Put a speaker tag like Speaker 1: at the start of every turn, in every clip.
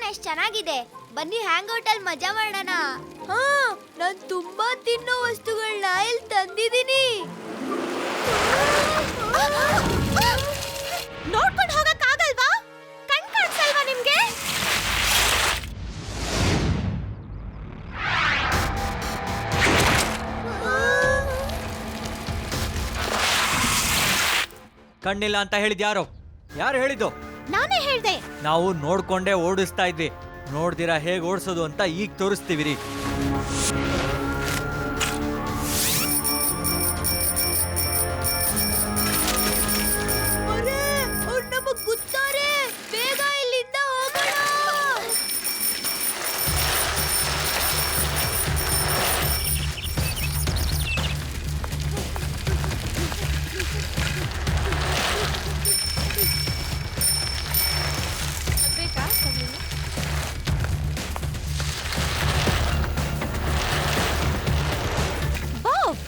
Speaker 1: ಎಷ್ಟ್ ಚೆನ್ನಾಗಿದೆ. ಬನ್ನಿ ಹ್ಯಾಂಗ್ ಔಟ್ ಅಲ್ಲಿ ಮಜಾ ಮಾಡೋಣ. ಹಾ, ನಾನ್ ತುಂಬಾ ತಿನ್ನೋ ವಸ್ತುಗಳನ್ನ ಇಲ್ಲಿ ತಂದಿದ್ದೀನಿ. ನೋಡ್ಕೊಂಡು ಹೋಗಕ್ಕಾಗಲ್ವಾ? ಕಣ್ ಕಾಣಿಸಲ್ವಾ ನಿಮ್ಗೆ?
Speaker 2: ಕಣ್ಣಿಲ್ಲ ಅಂತ ಹೇಳಿದ್ ಯಾರು ಹೇಳಿದ್ದು?
Speaker 1: ನಾನೇ ಹೇಳ್ದೆ.
Speaker 2: ನಾವು ನೋಡ್ಕೊಂಡೇ ಓಡಿಸ್ತಾ ಇದ್ವಿ. ನೋಡ್ದಿರಾ ಹೇಗ್ ಓಡಿಸೋದು ಅಂತ ಈಗ ತೋರಿಸ್ತೀವಿ ರೀ.
Speaker 1: ಬೇಗ ಇಲ್ಲಿಂದ ಹೋಗೋಣ.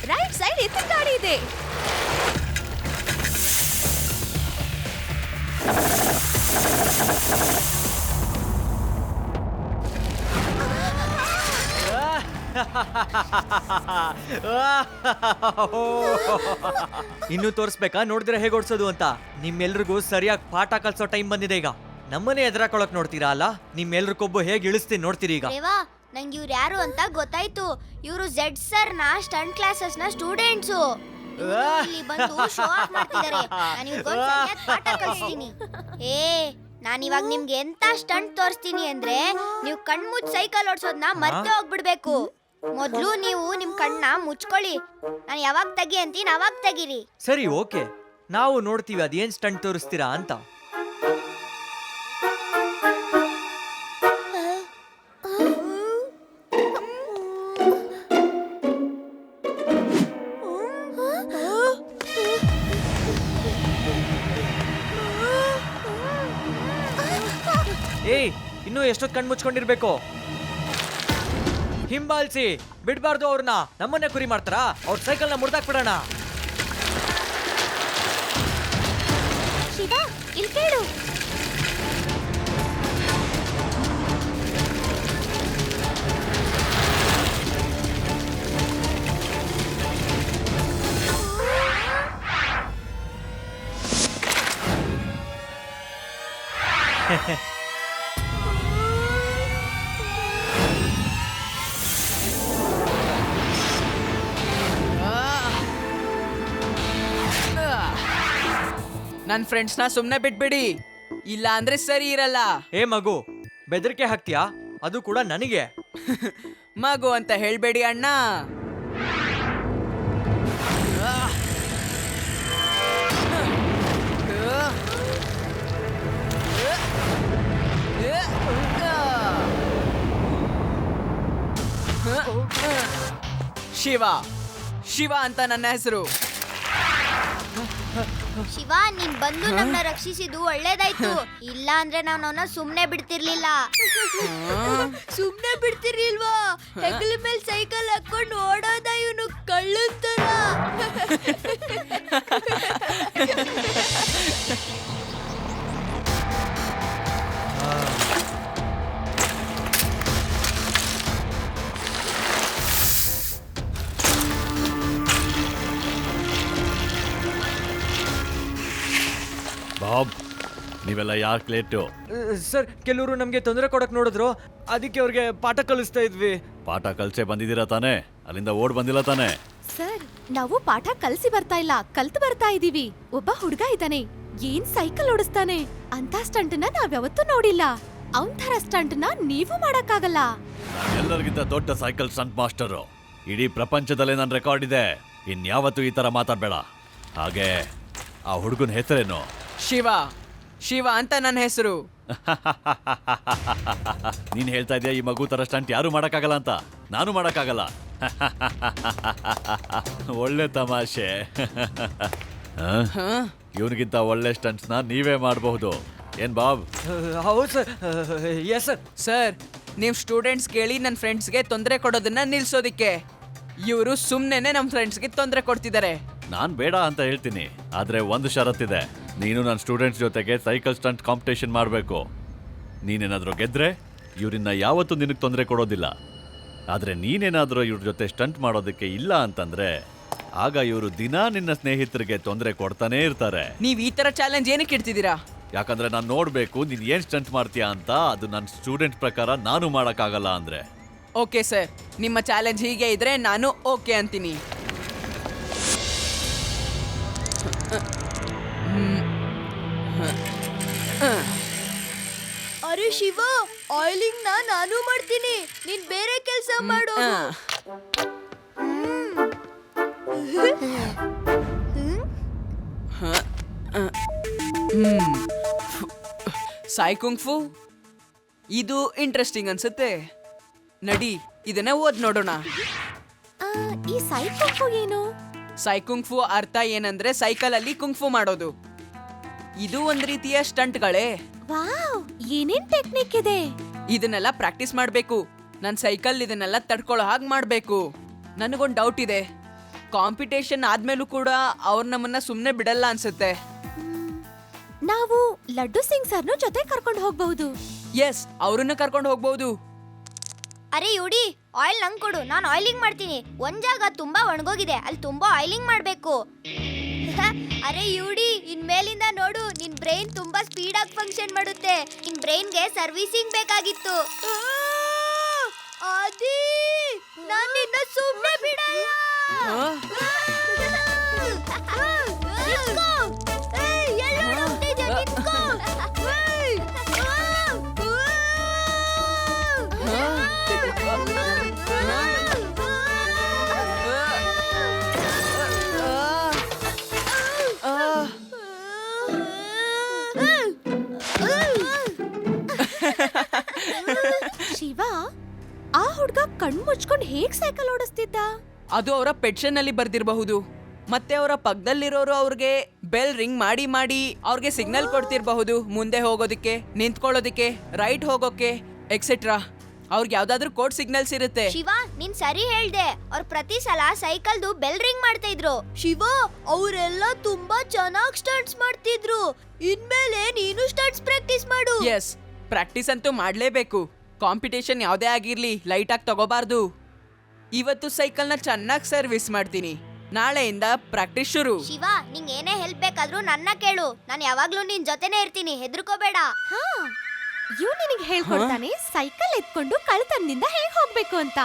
Speaker 1: ರೈಟ್ ಸೈಡ್ ಎತ್ತಿನ ಗಾಡಿ ಇದೆ.
Speaker 2: ಇನ್ನು ತೋರಿಸ್ಬೇಕಾ ನೋಡಿದ್ರೆ ಹೇಗೆ ಓಡಿಸೋದು ಅಂತ? ನಿಮ್ಮೆಲ್ರಿಗೂ ಸರಿಯಾಗಿ ಪಾಠ ಕಲ್ಸೋ ಟೈಮ್ ಬಂದಿದೆ ಈಗ. ನಮ್ಮನೆ ಎದುರಾಕೊಳಕ್ ನೋಡ್ತೀರಾ ಅಲ್ಲ? ನಿಮ್ಮೆಲ್ರಿಗೊಬ್ಬ ಹೇಗೆ ಇಳಿಸ್ತೀನಿ ನೋಡ್ತೀರಿ ಈಗ.
Speaker 1: ನಂಗೆ ಇವ್ರು ಯಾರು ಅಂತ ಗೊತ್ತಾಯ್ತು. ಇವರು ಝೆಡ್ ಸರ್ ನ ಸ್ಟಂಟ್ ಕ್ಲಾಸಸ್ ನ ಸ್ಟೂಡೆಂಟ್ಸು. ಇಲ್ಲಿ ಬಂದು ಶೋ ಆಫ್ ಮಾಡ್ತಿದ್ದಾರೆ. ನಾನು ಇವ್ರಿಗೊಂದು ಸರಿಯಾದ ಪಾಠ ಕಲಿಸ್ತೀನಿ. ನಾನು ಇವಾಗ ನಿಮ್ಗೆ ಎಂತ ಸ್ಟಂಟ್ ತೋರಿಸ್ತೀನಿ ಅಂದ್ರೆ ನೀವು ಕಣ್ಮುಚ್ಚಿ ಸೈಕಲ್ ಓಡಿಸೋದನ್ನ ಮರ್ತೆ ಹೋಗ್ಬಿಡ್ಬೇಕು. ಮೊದ್ಲು ನೀವು ನಿಮ್ ಕಣ್ಣ ಮುಚ್ಕೊಳ್ಳಿ. ನಾನು ಯಾವಾಗ ತೆಗಿ ಅಂತೀನಿ ಅವಾಗ ತೆಗಿರಿ.
Speaker 2: ಸರಿ, ಓಕೆ. ನಾವು ನೋಡ್ತೀವಿ ಅದೇನ್ ಸ್ಟಂಟ್ ತೋರಿಸ್ತೀರಾ ಅಂತ. ಇನ್ನು ಎಷ್ಟೊತ್ತು ಕಣ್ ಮುಚ್ಕೊಂಡಿರ್ಬೇಕು? ಹಿಂಬಾಲಿಸಿ ಬಿಡ್ಬಾರ್ದು ಅವ್ರನ್ನ. ನಮ್ಮನ್ನೇ ಕುರಿ ಮಾಡ್ತಾರಾ? ಅವ್ರ ಸೈಕಲ್ನ ಮುರ್ದಾಕ್ಬಿಡೋಣ.
Speaker 1: ಶಿವ, ಇಲ್ಲಿ ಕೇಳು.
Speaker 3: ನನ್ನ ಫ್ರೆಂಡ್ಸ್ನ ಸುಮ್ಮನೆ ಬಿಟ್ಬಿಡಿ, ಇಲ್ಲ ಅಂದ್ರೆ ಸರಿ ಇರಲ್ಲ.
Speaker 2: ಮಗು, ಬೆದರಿಕೆ ಹಾಕ್ತೀಯಾ? ಅದು ಕೂಡ ನನಗೆ.
Speaker 3: ಮಗು ಅಂತ ಹೇಳ್ಬೇಡಿ ಅಣ್ಣ. ಶಿವ, ಶಿವ ಅಂತ ನನ್ನ ಹೆಸರು.
Speaker 1: ಶಿವ, ನೀನ್ ಬಂದು ನಮ್ಮನ್ನ ರಕ್ಷಿಸಿದ್ದು ಒಳ್ಳೇದಾಯ್ತು. ಇಲ್ಲ ಅಂದ್ರೆ ನಾವು ಅವನ್ನ ಸುಮ್ನೆ ಬಿಡ್ತಿರ್ಲಿಲ್ಲ. ಸುಮ್ನೆ ಬಿಡ್ತಿರ್ಲಿಲ್ವಾ? ಹೆಗಲ ಮೇಲೆ ಸೈಕಲ್ ಹಾಕೊಂಡು ಓಡೋದ ಇವನು ಕಳ್ಳಂತರ.
Speaker 4: ಬಾಬ್, ನೀವೆಲ್ಲ ಯಾಕೆ ಲೇಟು?
Speaker 2: ಸರ್, ಕೆಲವರು ನಮ್ಗೆ ತೊಂದರೆ ಕೊಡಕ್ ನೋಡಿದ್ರು, ಅದಕ್ಕೆ ಅವ್ರಿಗೆ ಪಾಠ ಕಲಿಸ್ತಾ ಇದ್ವಿ.
Speaker 4: ಪಾಠ ಕಲ್ಸೆ ಬಂದಿದ್ದೀರಾ ತಾನೇ? ಅಲ್ಲಿಂದ ಓಡ್ ಬಂದಿಲ್ಲ ತಾನೇ?
Speaker 5: ಸರ್, ನಾವು ಪಾಠ ಕಲ್ಸಿ ಬರ್ತಾ ಇಲ್ಲ, ಕಲ್ತು ಬರ್ತಾ ಇದೀವಿ. ಒಬ್ಬ ಹುಡುಗ ಇದ್ದಾನೆ, ಏನ್ ಸೈಕಲ್ ಓಡಿಸ್ತಾನೆ ಅಂತ ಸ್ಟಂಟ್ನ ನಾವ್ಯಾವತ್ತೂ ನೋಡಿಲ್ಲ. ಅವನ್ ತರ ಸ್ಟಂಟ್ನ ನೀವು ಮಾಡಕ್ಕಾಗಲ್ಲ.
Speaker 4: ಎಲ್ಲರಿಗಿಂತ ದೊಡ್ಡ ಸೈಕಲ್ ಸ್ಟಂಟ್ ಮಾಸ್ಟರು ಇಡೀ ಪ್ರಪಂಚದಲ್ಲೇ ನನ್ನ ರೆಕಾರ್ಡ್ ಇದೆ. ಇನ್ಯಾವತ್ತೂ ಈ ತರ ಮಾತಾಡ್ಬೇಡ. ಹಾಗೆ ಆ ಹುಡುಗನ ಹೆಸರೇನು?
Speaker 3: ಶಿವ, ಶಿವ ಅಂತ ನನ್ನ ಹೆಸರು.
Speaker 4: ನೀನ್ ಹೇಳ್ತಾ ಇದೀಯ ಈ ಮಗು ತರ ಸ್ಟಂಟ್ ಯಾರು ಮಾಡಕ್ಕಾಗಲ್ಲ ಅಂತ? ನಾನು ಮಾಡಕ್ಕಾಗಲ್ಲ. ಒಳ್ಳೆ ತಮಾಷೆ. ಇವನಿಗಿಂತ ಒಳ್ಳೆ ಸ್ಟಂಟ್ಸ್ನ ನೀವೇ ಮಾಡಬಹುದು. ಏನ್ ಬಾಬ್?
Speaker 2: ಹೌದು ಸರ್. Yes sir.
Speaker 3: ಸರ್, ನೀವು ಸ್ಟೂಡೆಂಟ್ಸ್ ಕೇಳಿ ನನ್ನ ಫ್ರೆಂಡ್ಸ್ಗೆ ತೊಂದರೆ ಕೊಡೋದನ್ನ ನಿಲ್ಸೋದಿಕ್ಕೆ. ಇವರು ಸುಮ್ಮನೆ ನಮ್ಮ ಫ್ರೆಂಡ್ಸ್ಗೆ ತೊಂದರೆ ಕೊಡ್ತಿದ್ದಾರೆ.
Speaker 4: ನಾನ್ ಬೇಡ ಅಂತ ಹೇಳ್ತೀನಿ, ಆದ್ರೆ ಒಂದು ಷರತ್ತಿದೆ. ನೀನು ನನ್ನ ಸ್ಟೂಡೆಂಟ್ಸ್ ಜೊತೆಗೆ ಸೈಕಲ್ ಸ್ಟಂಟ್ ಕಾಂಪಿಟೇಷನ್ ಮಾಡಬೇಕು. ನೀನೇನಾದ್ರೂ ಗೆದ್ರೆ ಇವರಿನ್ನ ಯಾವತ್ತೂ ನಿನಗೆ ತೊಂದರೆ ಕೊಡೋದಿಲ್ಲ. ಆದರೆ ನೀನೇನಾದರೂ ಇವ್ರ ಜೊತೆ ಸ್ಟಂಟ್ ಮಾಡೋದಕ್ಕೆ ಇಲ್ಲ ಅಂತಂದ್ರೆ ಆಗ ಇವರು ದಿನಾ ನಿನ್ನ ಸ್ನೇಹಿತರಿಗೆ ತೊಂದರೆ ಕೊಡ್ತಾನೇ ಇರ್ತಾರೆ.
Speaker 3: ನೀವ್ ಈ ತರ ಚಾಲೆಂಜ್ ಏನಕ್ಕೆ ಇಡ್ತಿದ್ದೀರಾ?
Speaker 4: ಯಾಕಂದ್ರೆ ನಾನು ನೋಡಬೇಕು ನೀನು ಏನು ಸ್ಟಂಟ್ ಮಾಡ್ತೀಯಾ ಅಂತ. ಅದು ನನ್ನ ಸ್ಟೂಡೆಂಟ್ ಪ್ರಕಾರ ನಾನು ಮಾಡೋಕ್ಕಾಗಲ್ಲ ಅಂದರೆ.
Speaker 3: ಓಕೆ ಸರ್, ನಿಮ್ಮ ಚಾಲೆಂಜ್ ಹೀಗೆ ಇದ್ರೆ ನಾನು ಓಕೆ ಅಂತೀನಿ.
Speaker 1: ಅರೆ ಶಿವ, ಆಯಿಲಿಂಗ್ ನಾನು ಮಾಡ್ತೀನಿ, ನೀನ್ ಬೇರೆ ಕೆಲಸ ಮಾಡು.
Speaker 3: ಸಾಯ್ ಫು ಇದು ಇಂಟ್ರೆಸ್ಟಿಂಗ್ ಅನ್ಸುತ್ತೆ. ನಡಿ ಇದನ್ನ ಓದ್ ನೋಡೋಣ.
Speaker 5: ಈ ಸೈಕಲ್ ಏನು?
Speaker 3: ಸೈಕುಂಗ್ ಫು ಅರ್ಥ ಏನಂದ್ರೆ ಸೈಕಲ್ ಅಲ್ಲಿ ಕುಂಗ್ಫು ಮಾಡೋದು. ಇದು ಒಂದ್ ರೀತಿಯ ಸ್ಟಂಟ್ಗಳೇ.
Speaker 5: ವಾವ್, ಏನೇನ್ ಟೆಕ್ನಿಕ್ ಇದೆ?
Speaker 3: ಇದನ್ನೆಲ್ಲ ಪ್ರಾಕ್ಟೀಸ್ ಮಾಡ್ಬೇಕು. ನನ್ ಸೈಕಲ್ ಇದನ್ನೆಲ್ಲ ತಡ್ಕೊಳ್ಳೋ ಹಾಗೆ ಮಾಡ್ಬೇಕು. ನನಗೊಂದು ಡೌಟ್ ಇದೆ, ಕಾಂಪಿಟೇಷನ್ ಆದ್ಮೇಲೂ ಕೂಡ ಅವ್ರು ನಮ್ಮನ್ನ ಸುಮ್ನೆ ಬಿಡಲ್ಲ ಅನ್ಸುತ್ತೆ.
Speaker 5: ನಾವು ಲಡ್ಡು ಸಿಂಗ್ ಸರ್ನು ಜೊತೆ ಕರ್ಕೊಂಡು ಹೋಗ್ಬಹುದು.
Speaker 3: ಎಸ್, ಅವ್ರನ್ನ ಕರ್ಕೊಂಡು ಹೋಗ್ಬಹುದು.
Speaker 1: ಅರೆ ಯುಡಿ, ಆಯಿಲ್ ನಂಗ್ ಕೊಡು, ನಾನು ಆಯಿಲಿಂಗ್ ಮಾಡ್ತೀನಿ. ಒಂದ್ ಜಾಗ ತುಂಬಾ ಒಣಗೋಗಿದೆ, ಅಲ್ಲಿ ತುಂಬಾ ಆಯಿಲಿಂಗ್ ಮಾಡ್ಬೇಕು. ಅರೆ ಯುಡಿ, ಇನ್ಮೇಲಿಂದ ನೋಡು, ನಿನ್ ಬ್ರೈನ್ ತುಂಬಾ ಸ್ಪೀಡ್ ಆಗಿ ಫಂಕ್ಷನ್ ಮಾಡುತ್ತೆ. ನಿನ್ ಬ್ರೈನ್ಗೆ ಸರ್ವಿಸಿಂಗ್ ಬೇಕಾಗಿತ್ತು. ಆದಿ, ನಾನ್ ನಿನ್ನ ಸುಮ್ಮನೆ ಬಿಡಲ್ಲ. ನಿಂತ್ಕೋ. ಏಯ್, ಎಲ್ಲಿ ಓಡೋಗ್ತಿದ್ಯಾ? ನಿಂತ್ಕೋ. ಏಯ್.
Speaker 5: ಶಿವ, ಆ ಹುಡ್ಗ ಕಣ್ಣು ಮುಚ್ಕೊಂಡು ಹೇಗ್ ಸೈಕಲ್ ಓಡಿಸ್ತಿದ್ದ?
Speaker 3: ಅದು ಅವರ ಪೆಟ್ಷನ್ ಅಲ್ಲಿ ಬರ್ದಿರಬಹುದು. ಮತ್ತೆ ಅವರ ಪಕ್ಕದಲ್ಲಿರೋರು ಅವ್ರಿಗೆ ಬೆಲ್ ರಿಂಗ್ ಮಾಡಿ ಮಾಡಿ ಅವ್ರಿಗೆ ಸಿಗ್ನಲ್ ಕೊಡ್ತಿರ್ಬಹುದು, ಮುಂದೆ ಹೋಗೋದಿಕ್ಕೆ, ನಿಂತ್ಕೊಳ್ಳೋದಿಕ್ಕೆ, ರೈಟ್ ಹೋಗೋಕೆ ಎಕ್ಸೆಟ್ರಾ. ಅವ್ರಿಗೆ ಯಾವ್ದಾದ್ರು ಕೋಡ್ ಸಿಗ್ನಲ್ಸ್ ಇರುತ್ತೆ.
Speaker 1: ಶಿವ, ನೀನ್ ಸರಿ ಹೇಳ್ದೆ. ಅವ್ರು ಪ್ರತಿ ಸಲ ಸೈಕಲ್ದು ಬೆಲ್ ರಿಂಗ್ ಮಾಡ್ತಾ ಇದ್ರು. ಶಿವ, ಅವರೆಲ್ಲ ತುಂಬಾ ಚೆನ್ನಾಗಿ ಸ್ಟಂಟ್ಸ್ ಮಾಡ್ತಿದ್ರು. ಇನ್ಮೇಲೆ ನೀನು ಸ್ಟಂಟ್ಸ್ ಪ್ರಾಕ್ಟೀಸ್ ಮಾಡು.
Speaker 3: ಎಸ್, ಪ್ರಾಕ್ಟೀಸ್ ಅಂತೂ ಮಾಡ್ಲೇಬೇಕು. ಕಾಂಪಿಟೇಷನ್ ಯಾವ್ದೇ ಆಗಿರ್ಲಿ ಲೈಟ್ ಆಗಿ ತಗೋಬಾರ್ದು. ಇವತ್ತು ಸೈಕಲ್ನ ಚೆನ್ನಾಗಿ ಸರ್ವಿಸ್ ಮಾಡ್ತೀನಿ, ನಾಳೆಯಿಂದ ಪ್ರಾಕ್ಟೀಸ್ ಶುರು.
Speaker 1: ಶಿವ, ನಿಂಗೆ ಏನೇ ಹೆಲ್ಪ್ ಬೇಕಾದ್ರೂ ನನ್ನ ಕೇಳು, ನಾನು ಯಾವಾಗ್ಲೂ ನಿನ್ ಜೊತೆನೇ ಇರ್ತೀನಿ, ಹೆದರ್ಕೋಬೇಡ.
Speaker 5: ಹಾ, ಇವ್ ನಿನಗೆ ಹೇಳ್ಕೊಡ್ತಾನೆ ಸೈಕಲ್ ಎತ್ಕೊಂಡು ಕಳ್ತನದಿಂದ ಹೇಗ್ ಹೋಗ್ಬೇಕು ಅಂತ.